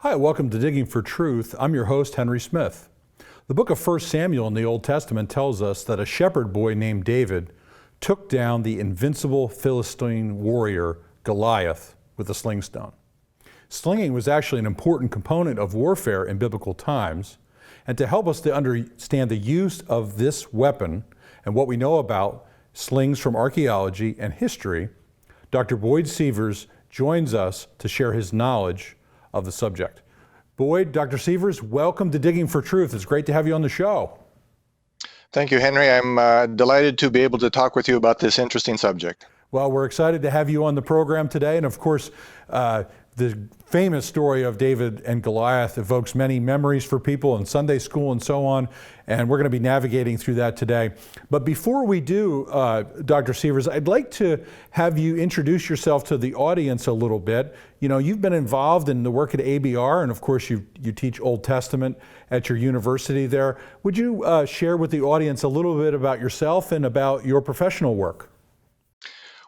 Hi, welcome to Digging for Truth. I'm your host, Henry Smith. The book of 1 Samuel in the Old Testament tells us that a shepherd boy named David took down the invincible Philistine warrior Goliath with a slingstone. Slinging was actually an important component of warfare in biblical times, and to help us to understand the use of this weapon and what we know about slings from archaeology and history, Dr. Boyd Seevers joins us to share his knowledge of the subject. Boyd, Dr. Seevers, welcome to Digging for Truth. It's great to have you on the show. Thank you, Henry. I'm delighted to be able to talk with you about this interesting subject. Well, we're excited to have you on the program today. And of course, the famous story of David and Goliath evokes many memories for people in Sunday school and so on. And we're going to be navigating through that today. But before we do, Dr. Seevers, I'd like to have you introduce yourself to the audience a little bit. You know, you've been involved in the work at ABR, and of course you teach Old Testament at your university there. Would you share with the audience a little bit about yourself and about your professional work?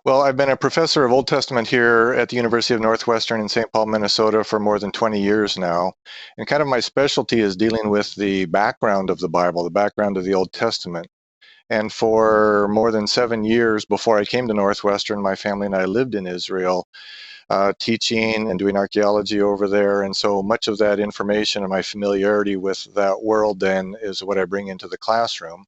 Well, I've been a professor of Old Testament here at the University of Northwestern in St. Paul, Minnesota for more than 20 years now. And kind of my specialty is dealing with the background of the Bible, the background of the Old Testament. And for more than 7 years before I came to Northwestern, my family and I lived in Israel, teaching and doing archaeology over there. And so much of that information and my familiarity with that world then is what I bring into the classroom.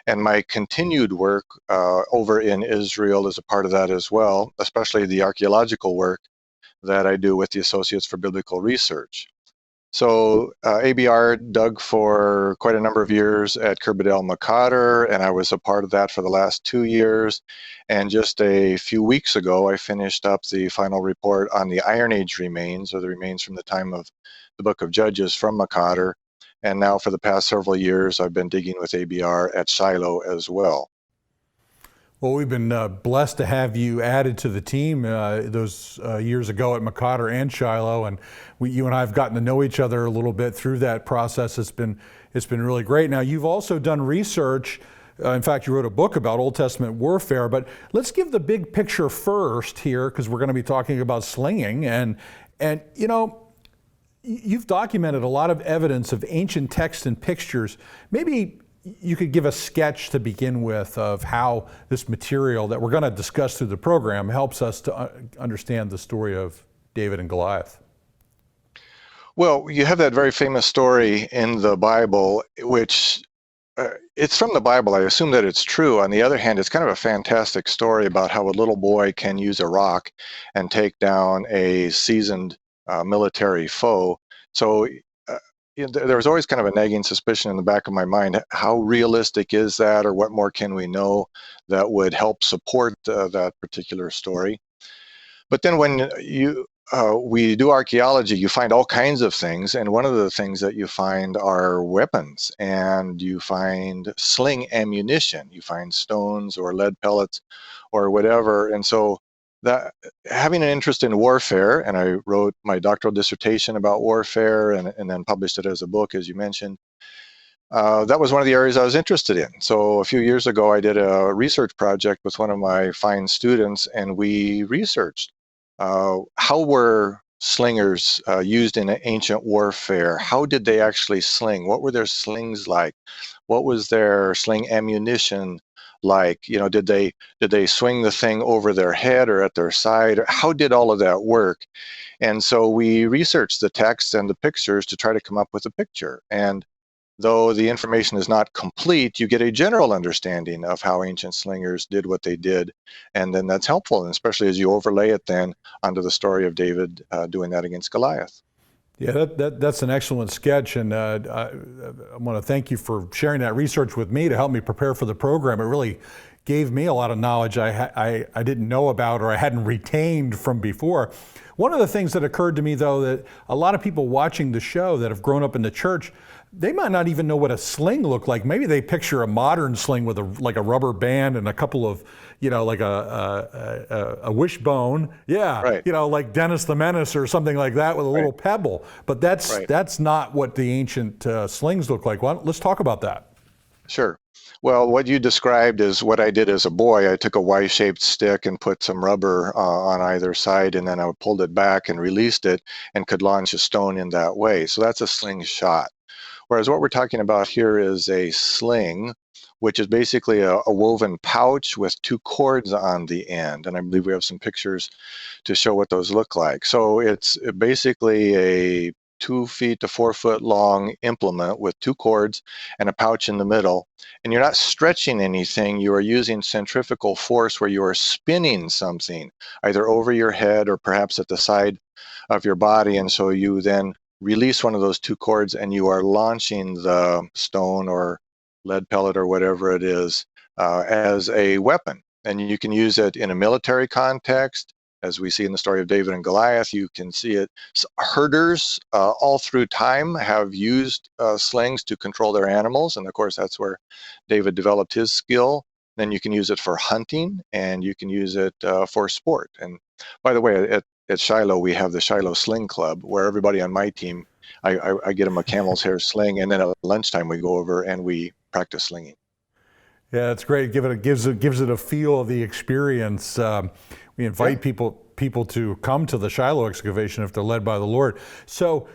And my continued work over in Israel is a part of that as well, especially the archaeological work that I do with the Associates for Biblical Research. So ABR dug for quite a number of years at Kerbedel Makadar, and I was a part of that for the last 2 years. And just a few weeks ago, I finished up the final report on the Iron Age remains, or the remains from the time of the Book of Judges from Makadar. And now for the past several years, I've been digging with ABR at Shiloh as well. Well, we've been blessed to have you added to the team those years ago at Makadar and Shiloh, and you and I have gotten to know each other a little bit through that process. It's been really great. Now, you've also done research. In fact, you wrote a book about Old Testament warfare, but let's give the big picture first here, because we're going to be talking about slinging. And you know, you've documented a lot of evidence of ancient texts and pictures. Maybe you could give a sketch to begin with of how this material that we're going to discuss through the program helps us to understand the story of David and Goliath. Well, you have that very famous story in the Bible, which it's from the Bible. I assume that it's true. On the other hand, it's kind of a fantastic story about how a little boy can use a rock and take down a seasoned military foe. So there was always kind of a nagging suspicion in the back of my mind, how realistic is that, or what more can we know that would help support that particular story? But then when we do archaeology, you find all kinds of things, and one of the things that you find are weapons, and you find sling ammunition, you find stones or lead pellets or whatever. And so that having an interest in warfare, and I wrote my doctoral dissertation about warfare and then published it as a book, as you mentioned, that was one of the areas I was interested in. So a few years ago, I did a research project with one of my fine students, and we researched how were slingers used in ancient warfare? How did they actually sling? What were their slings like? What was their sling ammunition like? You know, did they swing the thing over their head or at their side? How did all of that work? And so we researched the text and the pictures to try to come up with a picture. And though the information is not complete, you get a general understanding of how ancient slingers did what they did. And then that's helpful, and especially as you overlay it then onto the story of David doing that against Goliath. Yeah, that's an excellent sketch, and I want to thank you for sharing that research with me to help me prepare for the program. It really gave me a lot of knowledge I didn't know about or I hadn't retained from before. One of the things that occurred to me, though, that a lot of people watching the show that have grown up in the church, they might not even know what a sling looked like. Maybe they picture a modern sling with like a rubber band and a couple of, you know, like a wishbone. Yeah, right. You know, like Dennis the Menace or something like that with a little pebble. But that's not what the ancient slings look like. Well, let's talk about that. Sure. Well, what you described is what I did as a boy. I took a Y-shaped stick and put some rubber on either side, and then I pulled it back and released it and could launch a stone in that way. So that's a slingshot. Whereas what we're talking about here is a sling, which is basically a woven pouch with two cords on the end. And I believe we have some pictures to show what those look like. So it's basically a 2 feet to 4 foot long implement with two cords and a pouch in the middle. And you're not stretching anything, you are using centrifugal force where you are spinning something either over your head or perhaps at the side of your body. And so you then release one of those two cords and you are launching the stone or lead pellet or whatever it is as a weapon. And you can use it in a military context. As we see in the story of David and Goliath, you can see it. Herders all through time have used slings to control their animals. And of course, that's where David developed his skill. Then you can use it for hunting and you can use it for sport. And by the way, at Shiloh, we have the Shiloh Sling Club where everybody on my team, I get them a camel's hair sling. And then at lunchtime, we go over and we practice slinging. Yeah, that's great. Gives it a feel of the experience. We invite people to come to the Shiloh excavation if they're led by the Lord. So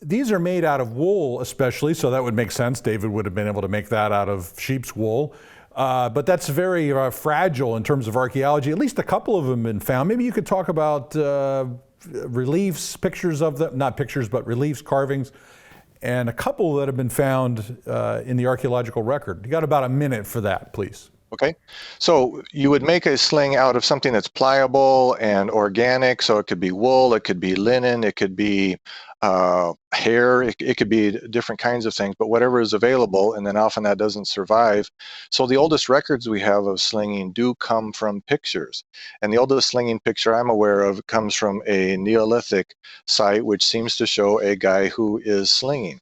these are made out of wool, especially, so that would make sense. David would have been able to make that out of sheep's wool. But that's very fragile in terms of archaeology. At least a couple of them have been found. Maybe you could talk about reliefs, pictures of them, not pictures, but reliefs, carvings, and a couple that have been found in the archaeological record. You got about a minute for that, please. Okay, so you would make a sling out of something that's pliable and organic. So it could be wool, it could be linen, it could be hair, it could be different kinds of things, but whatever is available, and then often that doesn't survive. So the oldest records we have of slinging do come from pictures. And the oldest slinging picture I'm aware of comes from a Neolithic site, which seems to show a guy who is slinging.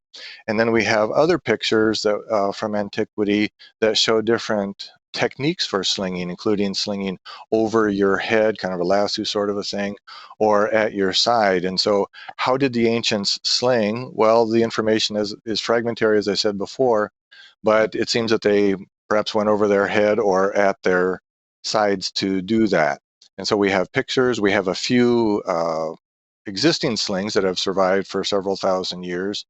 And then we have other pictures that from antiquity that show different techniques for slinging, including slinging over your head, kind of a lasso sort of a thing, or at your side. And so how did the ancients sling? Well, the information is fragmentary, as I said before, but it seems that they perhaps went over their head or at their sides to do that. And so we have pictures, we have a few existing slings that have survived for several thousand years.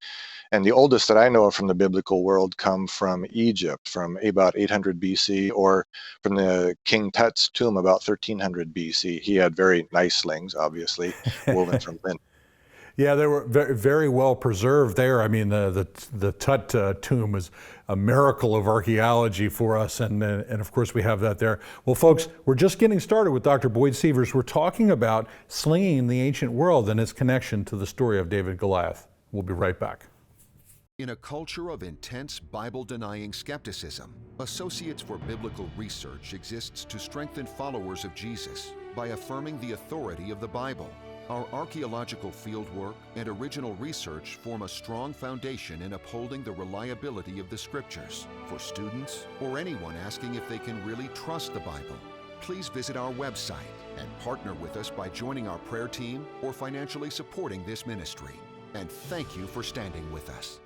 And the oldest that I know of from the biblical world come from Egypt, from about 800 BC, or from the King Tut's tomb about 1300 BC. He had very nice slings, obviously, woven from linen. Yeah, they were very, very well preserved there. I mean, the Tut tomb is a miracle of archaeology for us, and of course we have that there. Well, folks, we're just getting started with Dr. Boyd Seevers. We're talking about slinging in the ancient world and its connection to the story of David and Goliath. We'll be right back. In a culture of intense Bible-denying skepticism, Associates for Biblical Research exists to strengthen followers of Jesus by affirming the authority of the Bible. Our archaeological fieldwork and original research form a strong foundation in upholding the reliability of the Scriptures. For students or anyone asking if they can really trust the Bible, please visit our website and partner with us by joining our prayer team or financially supporting this ministry. And thank you for standing with us.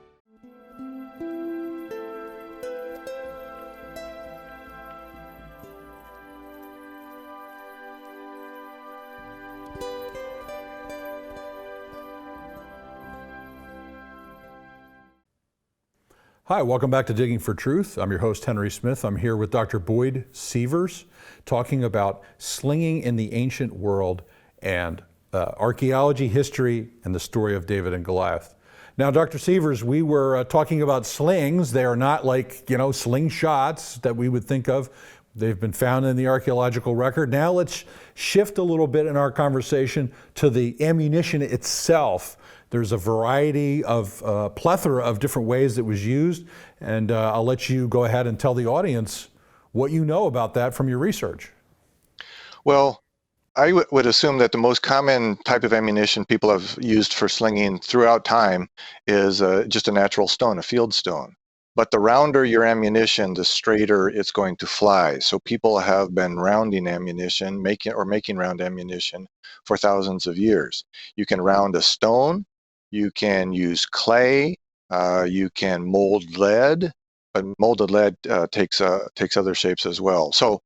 Hi, welcome back to Digging for Truth. I'm your host, Henry Smith. I'm here with Dr. Boyd Seevers, talking about slinging in the ancient world and archaeology, history, and the story of David and Goliath. Now, Dr. Seevers, we were talking about slings. They are not like, slingshots that we would think of. They've been found in the archaeological record. Now let's shift a little bit in our conversation to the ammunition itself. There's a variety of plethora of different ways it was used, and I'll let you go ahead and tell the audience what you know about that from your research. Well, I would assume that the most common type of ammunition people have used for slinging throughout time is just a natural stone, a field stone. But the rounder your ammunition, the straighter it's going to fly. So people have been rounding ammunition, making round ammunition for thousands of years. You can round a stone. You can use clay. You can mold lead, but molded lead takes other shapes as well. So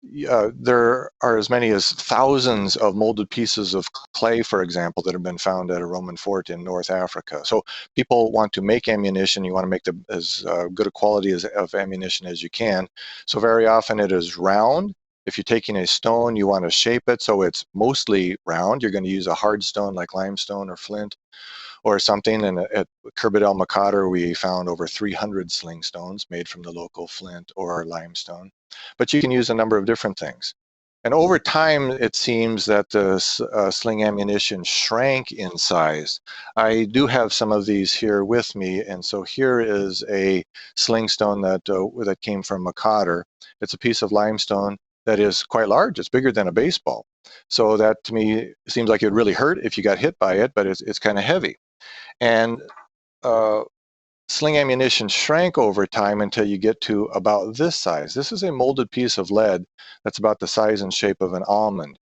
there are as many as thousands of molded pieces of clay, for example, that have been found at a Roman fort in North Africa. So people want to make ammunition. You want to make as good a quality of ammunition as you can. So very often it is round. If you're taking a stone, you want to shape it so it's mostly round. You're going to use a hard stone like limestone or flint or something. And at Khirbet el-Makadr, we found over 300 sling stones made from the local flint or limestone. But you can use a number of different things. And over time, it seems that the sling ammunition shrank in size. I do have some of these here with me, and so here is a sling stone that came from Makadr. It's a piece of limestone that is quite large. It's bigger than a baseball. So that to me seems like it would really hurt if you got hit by it, but it's kind of heavy. And sling ammunition shrank over time until you get to about this size. This is a molded piece of lead that's about the size and shape of an almond.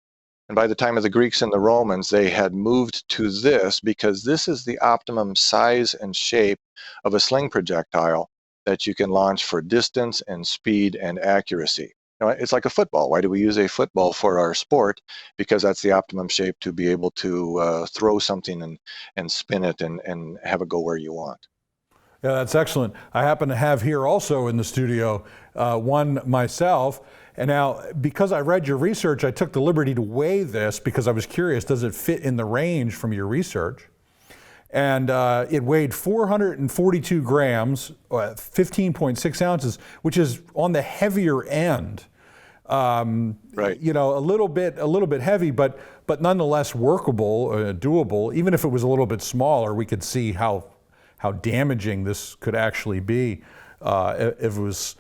And by the time of the Greeks and the Romans, they had moved to this because this is the optimum size and shape of a sling projectile that you can launch for distance and speed and accuracy. You know, it's like a football. Why do we use a football for our sport? Because that's the optimum shape to be able to throw something and spin it and have it go where you want. Yeah, that's excellent. I happen to have here also in the studio one myself. And now, because I read your research, I took the liberty to weigh this because I was curious, does it fit in the range from your research? And it weighed 442 grams, 15.6 ounces, which is on the heavier end. Right. You know, a little bit heavy, but nonetheless workable, doable. Even if it was a little bit smaller, we could see how damaging this could actually be if it was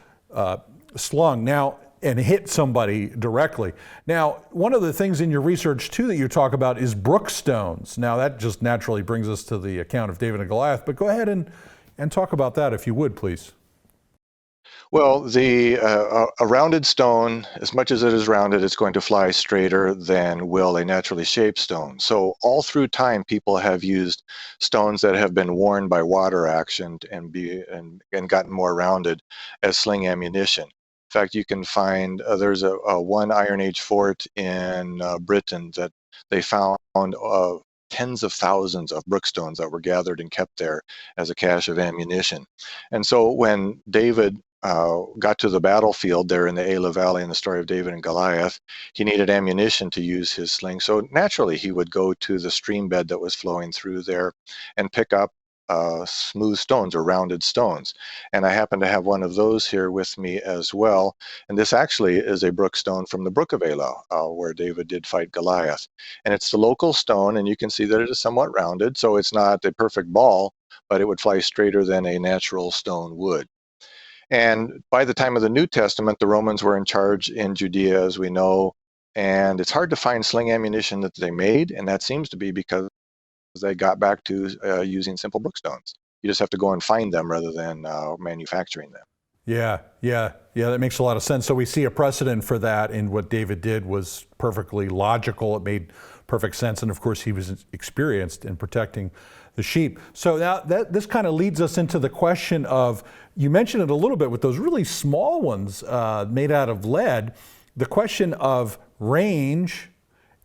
slung now and hit somebody directly. Now, one of the things in your research too that you talk about is brook stones. Now that just naturally brings us to the account of David and Goliath, but go ahead and talk about that if you would, please. Well, a rounded stone, as much as it is rounded, it's going to fly straighter than will a naturally shaped stone. So all through time, people have used stones that have been worn by water action and gotten more rounded as sling ammunition. In fact, you can find there's a one Iron Age fort in Britain that they found tens of thousands of brookstones that were gathered and kept there as a cache of ammunition. And so when David got to the battlefield there in the Elah Valley in the story of David and Goliath, he needed ammunition to use his sling. So naturally, he would go to the stream bed that was flowing through there and pick up smooth stones or rounded stones. And I happen to have one of those here with me as well. And this actually is a brookstone from the Brook of Elah, where David did fight Goliath. And it's the local stone, and you can see that it is somewhat rounded, so it's not a perfect ball, but it would fly straighter than a natural stone would. And by the time of the New Testament, the Romans were in charge in Judea, as we know, and it's hard to find sling ammunition that they made, and that seems to be because they got back to using simple brookstones. You just have to go and find them rather than manufacturing them. Yeah, that makes a lot of sense. So we see a precedent for that, and what David did was perfectly logical. It made perfect sense, and of course he was experienced in protecting the sheep. So now this kind of leads us into the question of, you mentioned it a little bit with those really small ones made out of lead, the question of range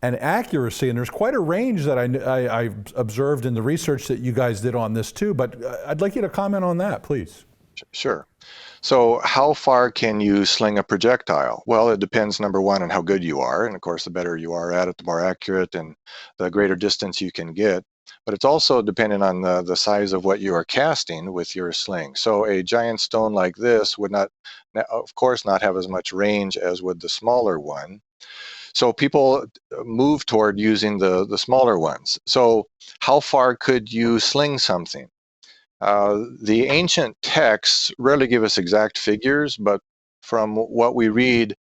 and accuracy, and there's quite a range that I observed in the research that you guys did on this too, but I'd like you to comment on that, please. Sure. So how far can you sling a projectile? Well, it depends, number one, on how good you are, and of course the better you are at it, the more accurate and the greater distance you can get. But it's also dependent on the size of what you are casting with your sling. So a giant stone like this would not, of course, not have as much range as would the smaller one. So people move toward using the smaller ones. So how far could you sling something? The ancient texts rarely give us exact figures, but from what we read,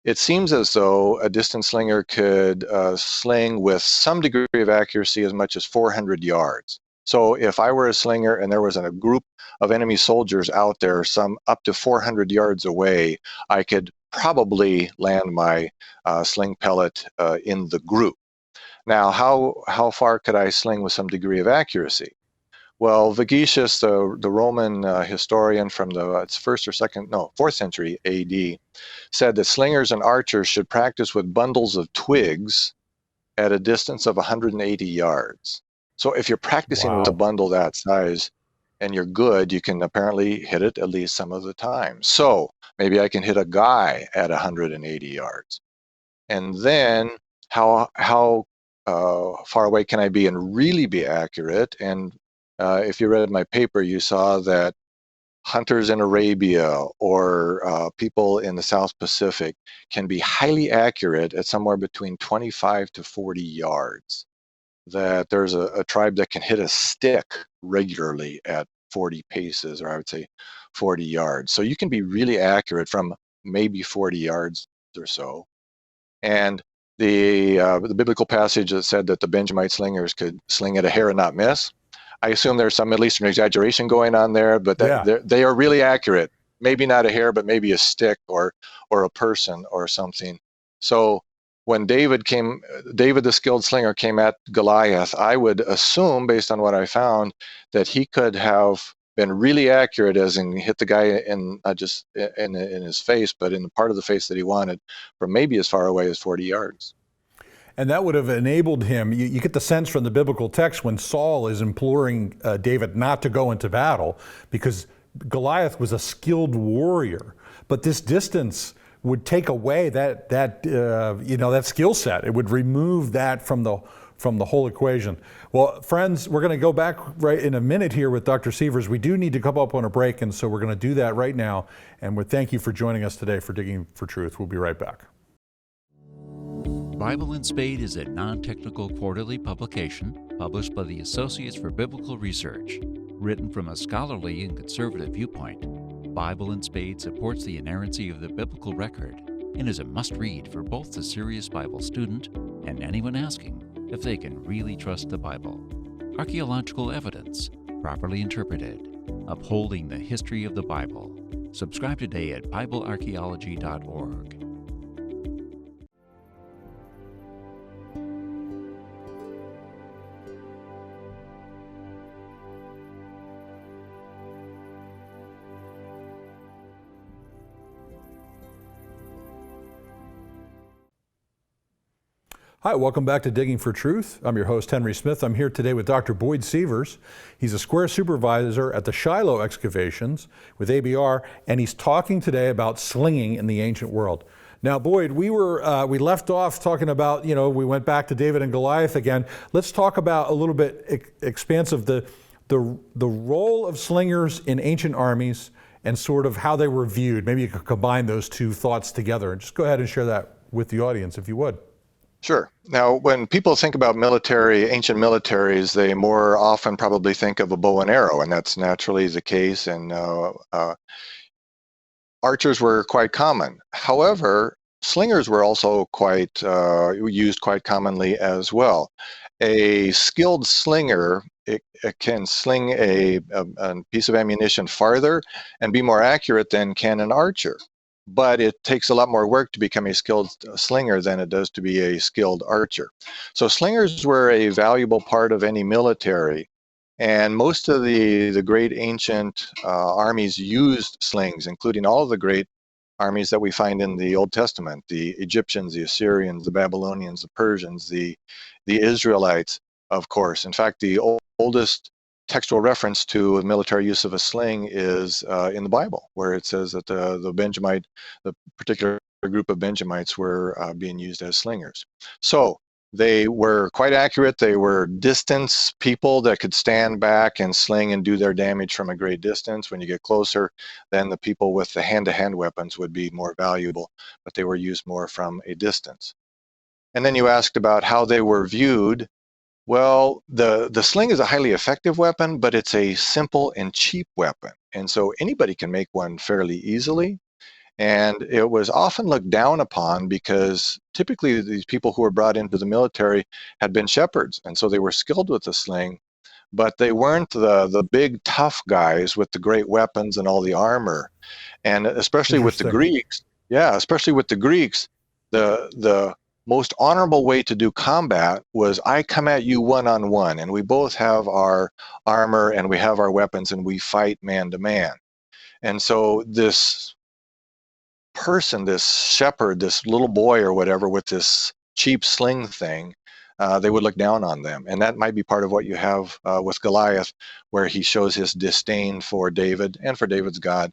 it seems as though a distance slinger could sling with some degree of accuracy as much as 400 yards. So if I were a slinger and there was a group of enemy soldiers out there, some up to 400 yards away, I could probably land my sling pellet in the group. Now, how far could I sling with some degree of accuracy? Well, Vagetius, the Roman historian from the it's first or second, no, 4th century AD, said that slingers and archers should practice with bundles of twigs at a distance of 180 yards. So if you're practicing with a Wow. bundle that size and you're good, you can apparently hit it at least some of the time. So maybe I can hit a guy at 180 yards. And then how far away can I be and really be accurate? And if you read my paper, you saw that hunters in Arabia or people in the South Pacific can be highly accurate at somewhere between 25 to 40 yards. That there's a tribe that can hit a stick regularly at 40 paces, or I would say 40 yards. So you can be really accurate from maybe 40 yards or so. And the biblical passage that said that the Benjamite slingers could sling at a hair and not miss, I assume there's some Middle Eastern exaggeration going on there, but Yeah. they are really accurate. Maybe not a hair, but maybe a stick or a person or something. So when David the skilled slinger came at Goliath, I would assume, based on what I found, that he could have been really accurate, as in hit the guy in not just in his face, but in the part of the face that he wanted, from maybe as far away as 40 yards. And that would have enabled him. You get the sense from the biblical text when Saul is imploring David not to go into battle because Goliath was a skilled warrior. But this distance would take away that skill set. It would remove that from the whole equation. Well, friends, we're going to go back right in a minute here with Dr. Seevers. We do need to come up on a break, and so we're going to do that right now. And we thank you for joining us today for Digging for Truth. We'll be right back. Bible and Spade is a non-technical quarterly publication published by the Associates for Biblical Research. Written from a scholarly and conservative viewpoint, Bible and Spade supports the inerrancy of the biblical record and is a must-read for both the serious Bible student and anyone asking if they can really trust the Bible. Archaeological evidence, properly interpreted, upholding the history of the Bible. Subscribe today at BibleArchaeology.org. Hi, welcome back to Digging for Truth. I'm your host, Henry Smith. I'm here today with Dr. Boyd Seevers. He's a square supervisor at the Shiloh excavations with ABR, and he's talking today about slinging in the ancient world. Now, Boyd, we left off talking about, we went back to David and Goliath again. Let's talk about a little bit expansive the role of slingers in ancient armies and sort of how they were viewed. Maybe you could combine those two thoughts together and just go ahead and share that with the audience if you would. Sure. Now, when people think about ancient militaries, they more often probably think of a bow and arrow, and that's naturally the case. And archers were quite common. However, slingers were also used quite commonly as well. A skilled slinger it can sling a piece of ammunition farther and be more accurate than can an archer. But it takes a lot more work to become a skilled slinger than it does to be a skilled archer. So slingers were a valuable part of any military, and most of the great ancient armies used slings, including all of the great armies that we find in the Old Testament: the Egyptians, the Assyrians, the Babylonians, the Persians, the Israelites, of course. In fact, the oldest textual reference to military use of a sling is in the Bible, where it says that the particular group of Benjamites were being used as slingers. So they were quite accurate. They were distance people that could stand back and sling and do their damage from a great distance. When you get closer, then the people with the hand-to-hand weapons would be more valuable, but they were used more from a distance. And then you asked about how they were viewed. Well, the sling is a highly effective weapon, but it's a simple and cheap weapon. And so anybody can make one fairly easily. And it was often looked down upon because typically these people who were brought into the military had been shepherds. And so they were skilled with the sling, but they weren't the big tough guys with the great weapons and all the armor. And especially with the Greeks, the most honorable way to do combat was I come at you one-on-one, and we both have our armor and we have our weapons, and we fight man to man. And so this person, this shepherd, this little boy or whatever with this cheap sling thing, they would look down on them. And that might be part of what you have with Goliath, where he shows his disdain for David and for David's God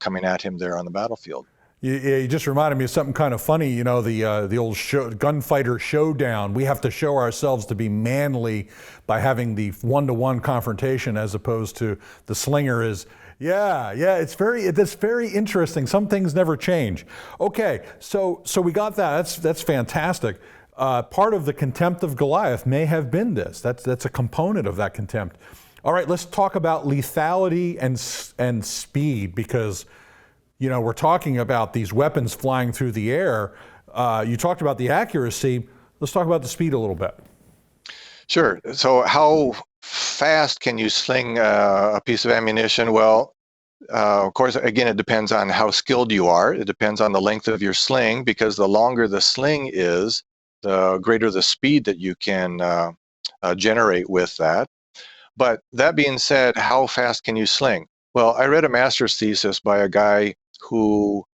coming at him there on the battlefield. You just reminded me of something kind of funny. You know, the old gunfighter showdown. We have to show ourselves to be manly by having the one-to-one confrontation, as opposed to the slinger is. Yeah. It's very interesting. Some things never change. Okay, so we got that. That's fantastic. Part of the contempt of Goliath may have been this. That's a component of that contempt. All right, let's talk about lethality and speed, because you know, we're talking about these weapons flying through the air. You talked about the accuracy. Let's talk about the speed a little bit. Sure. So how fast can you sling a piece of ammunition? Well, of course, again, it depends on how skilled you are. It depends on the length of your sling, because the longer the sling is, the greater the speed that you can generate with that. But that being said, how fast can you sling? Well, I read a master's thesis by a guy who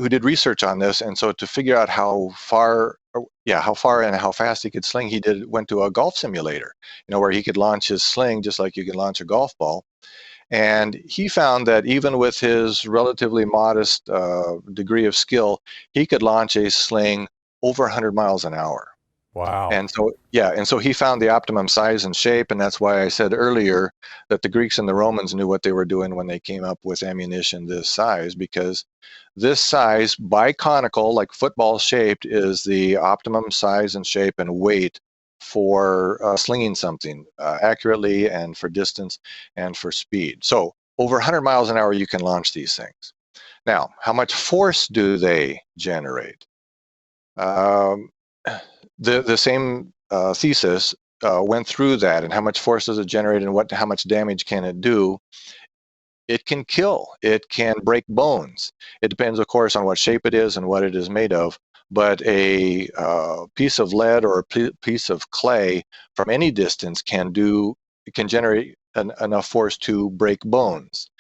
did research on this, and so to figure out how far and how fast he could sling, went to a golf simulator, you know, where he could launch his sling just like you can launch a golf ball. And he found that even with his relatively modest degree of skill, he could launch a sling over 100 miles an hour. Wow. And so he found the optimum size and shape, and that's why I said earlier that the Greeks and the Romans knew what they were doing when they came up with ammunition this size, because this size, biconical, like football shaped, is the optimum size and shape and weight for slinging something accurately, and for distance and for speed. So over 100 miles an hour, you can launch these things. Now, how much force do they generate? The same thesis went through that, and how much force does it generate, and how much damage can it do? It can kill. It can break bones. It depends, of course, on what shape it is and what it is made of. But a piece of lead or a piece of clay from any distance can generate enough force to break bones.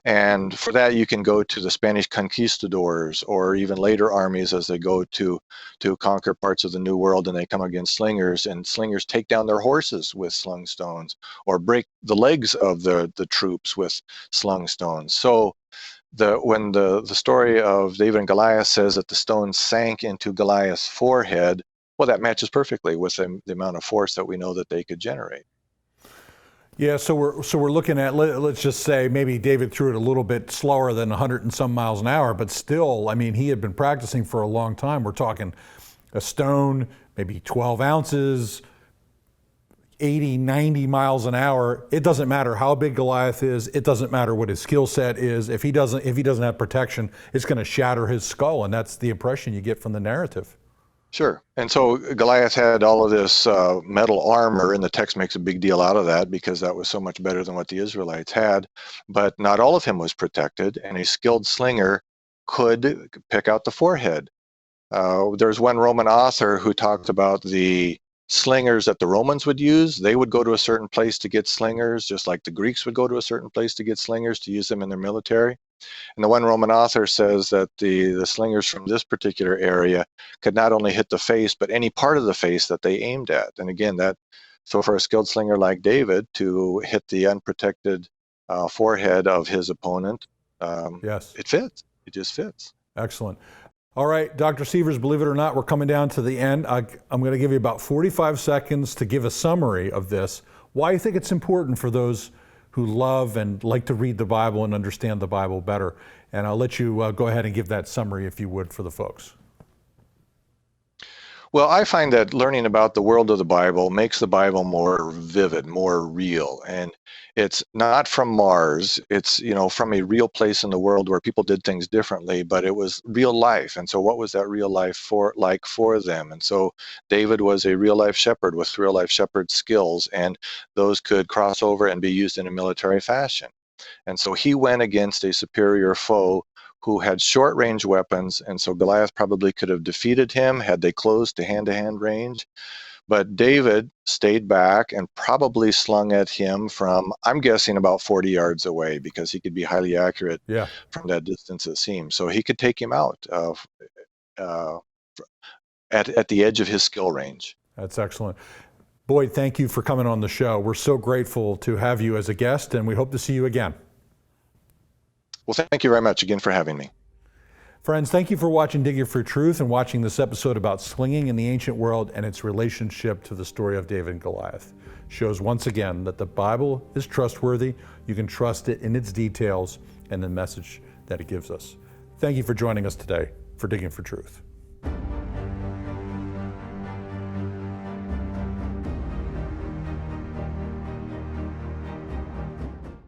And for that, you can go to the Spanish conquistadors, or even later armies as they go to conquer parts of the New World, and they come against slingers, and slingers take down their horses with slingstones, or break the legs of the troops with slingstones. So when the story of David and Goliath says that the stone sank into Goliath's forehead, well, that matches perfectly with the amount of force that we know that they could generate. Yeah, so we're looking at, let's just say maybe David threw it a little bit slower than 100 and some miles an hour, but still, I mean, he had been practicing for a long time. We're talking a stone, maybe 12 ounces, 80, 90 miles an hour. It doesn't matter how big Goliath is. It doesn't matter what his skill set is. If he doesn't have protection, it's going to shatter his skull, and that's the impression you get from the narrative. Sure. And so Goliath had all of this metal armor, and the text makes a big deal out of that because that was so much better than what the Israelites had. But not all of him was protected, and a skilled slinger could pick out the forehead. There's one Roman author who talked about the slingers that the Romans would use. They would go to a certain place to get slingers, just like the Greeks would go to a certain place to get slingers to use them in their military. And the one Roman author says that the slingers from this particular area could not only hit the face, but any part of the face that they aimed at. And again, so for a skilled slinger like David to hit the unprotected forehead of his opponent, yes, it fits. It just fits. Excellent. All right, Dr. Seevers, believe it or not, we're coming down to the end. I'm going to give you about 45 seconds to give a summary of this, why you think it's important for those who love and like to read the Bible and understand the Bible better. And I'll let you go ahead and give that summary, if you would, for the folks. Well, I find that learning about the world of the Bible makes the Bible more vivid, more real. And it's not from Mars. It's, from a real place in the world where people did things differently, but it was real life. And so what was that real life like for them? And so David was a real life shepherd with real life shepherd skills, and those could cross over and be used in a military fashion. And so he went against a superior foe who had short range weapons, and so Goliath probably could have defeated him had they closed to hand range. But David stayed back and probably slung at him from, I'm guessing, about 40 yards away, because he could be highly accurate from that distance, it seems. So he could take him out at the edge of his skill range. That's excellent. Boyd, thank you for coming on the show. We're so grateful to have you as a guest, and we hope to see you again. Well, thank you very much again for having me. Friends, thank you for watching Digging for Truth and watching this episode about slinging in the ancient world and its relationship to the story of David and Goliath. Shows once again that the Bible is trustworthy. You can trust it in its details and the message that it gives us. Thank you for joining us today for Digging for Truth.